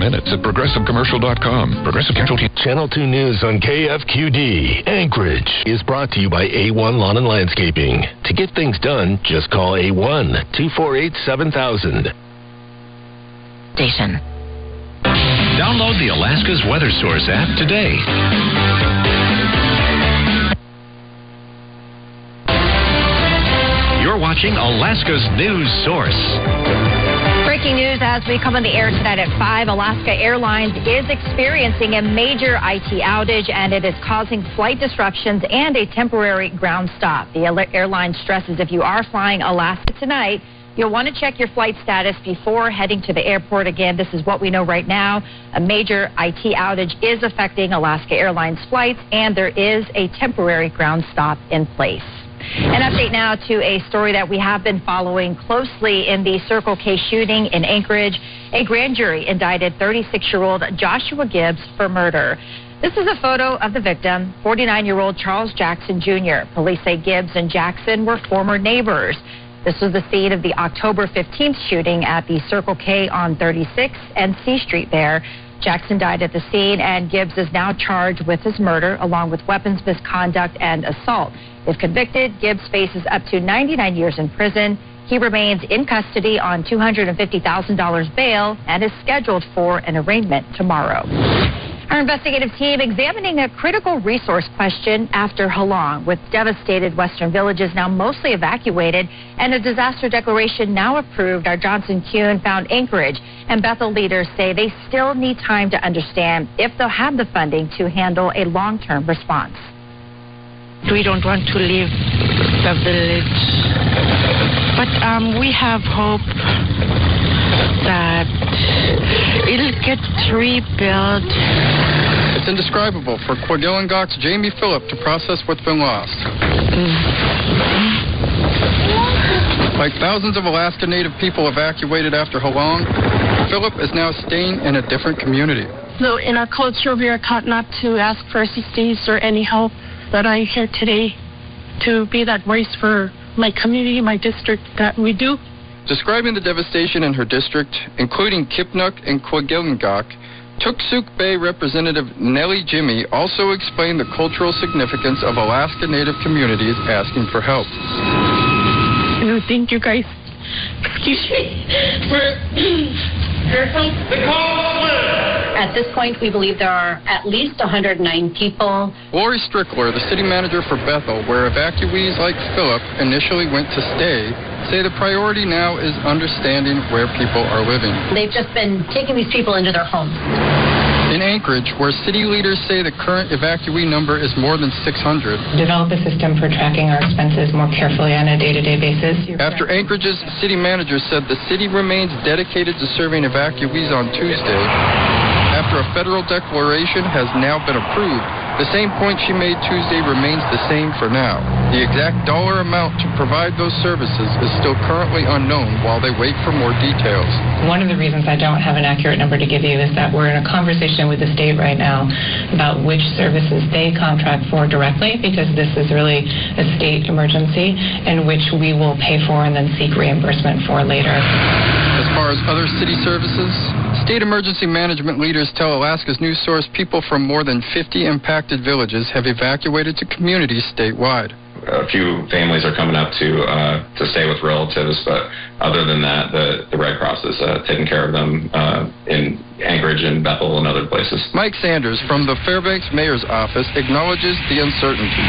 minutes at progressivecommercial.com. Progressive Casualty. Channel 2 News on KFQD, Anchorage, is brought to you by A1 Lawn and Landscaping. To get things done, just call A1 248-7000. Station. Download the Alaska's Weather Source app today. You're watching Alaska's News Source. Breaking news as we come on the air tonight at 5. Alaska Airlines is experiencing a major IT outage, and it is causing flight disruptions and a temporary ground stop. The airline stresses if you are flying Alaska tonight, you'll want to check your flight status before heading to the airport. Again, this is what we know right now. A major IT outage is affecting Alaska Airlines flights, and there is a temporary ground stop in place. An update now to a story that we have been following closely in the Circle K shooting in Anchorage. A grand jury indicted 36-year-old Joshua Gibbs for murder. This is a photo of the victim, 49-year-old Charles Jackson Jr. Police say Gibbs and Jackson were former neighbors. This was the scene of the October 15th shooting at the Circle K on 36 and C Street there. Jackson died at the scene, and Gibbs is now charged with his murder, along with weapons misconduct and assault. If convicted, Gibbs faces up to 99 years in prison. He remains in custody on $250,000 bail and is scheduled for an arraignment tomorrow. Our investigative team examining a critical resource question after Halong, with devastated western villages now mostly evacuated and a disaster declaration now approved. Our Johnson Kuhn found Anchorage and Bethel leaders say they still need time to understand if they'll have the funding to handle a long-term response. We don't want to leave the village, but we have hope that it'll get rebuilt. It's indescribable for Quagillangok's Jamie Phillip to process what's been lost. Like thousands of Alaska Native people evacuated after Halong, Phillip is now staying in a different community. So in our culture, we are taught not to ask for assistance or any help. But I'm here today to be that voice for my community, my district, that we do. Describing the devastation in her district, including Kipnuk and Quagillangok, Tooksuk Bay Representative Nellie Jimmy also explained the cultural significance of Alaska Native communities asking for help. Thank you, guys. Excuse me. At this point, we believe there are at least 109 people. Lori Strickler, the city manager for Bethel, where evacuees like Phillip initially went to stay, say the priority now is understanding where people are living. They've just been taking these people into their homes. In Anchorage, where city leaders say the current evacuee number is more than 600. Develop a system for tracking our expenses more carefully on a day-to-day basis. After Anchorage's city manager said the city remains dedicated to serving evacuees on Tuesday, after a federal declaration has now been approved, the same point she made Tuesday remains the same for now. The exact dollar amount to provide those services is still currently unknown while they wait for more details. One of the reasons I don't have an accurate number to give you is that we're in a conversation with the state right now about which services they contract for directly, because this is really a state emergency, and which we will pay for and then seek reimbursement for later. As far as other city services, state emergency management leaders tell Alaska's News Source people from more than 50 impacted villages have evacuated to communities statewide. A few families are coming up to stay with relatives, but other than that, the Red Cross is taking care of them in Anchorage and Bethel and other places. Mike Sanders from the Fairbanks Mayor's Office acknowledges the uncertainty.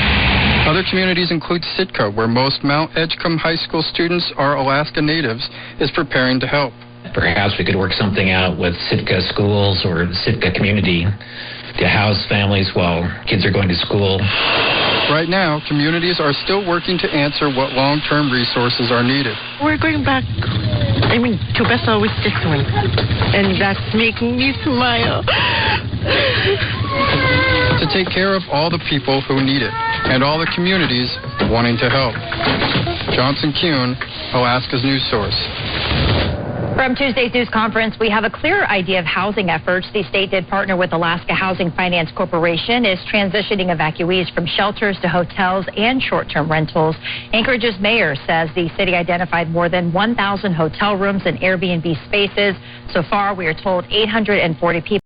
Other communities include Sitka, where most Mount Edgecombe High School students are Alaska Natives, is preparing to help. Perhaps we could work something out with Sitka schools or Sitka community to house families while kids are going to school. Right now, communities are still working to answer what long-term resources are needed. We're going back, to Bethel with this one, and that's making me smile. To take care of all the people who need it, and all the communities wanting to help. Johnson Kuhn, Alaska's News Source. From Tuesday's news conference, we have a clearer idea of housing efforts. The state did partner with Alaska Housing Finance Corporation, is transitioning evacuees from shelters to hotels and short-term rentals. Anchorage's mayor says the city identified more than 1,000 hotel rooms and Airbnb spaces. So far, we are told 840 people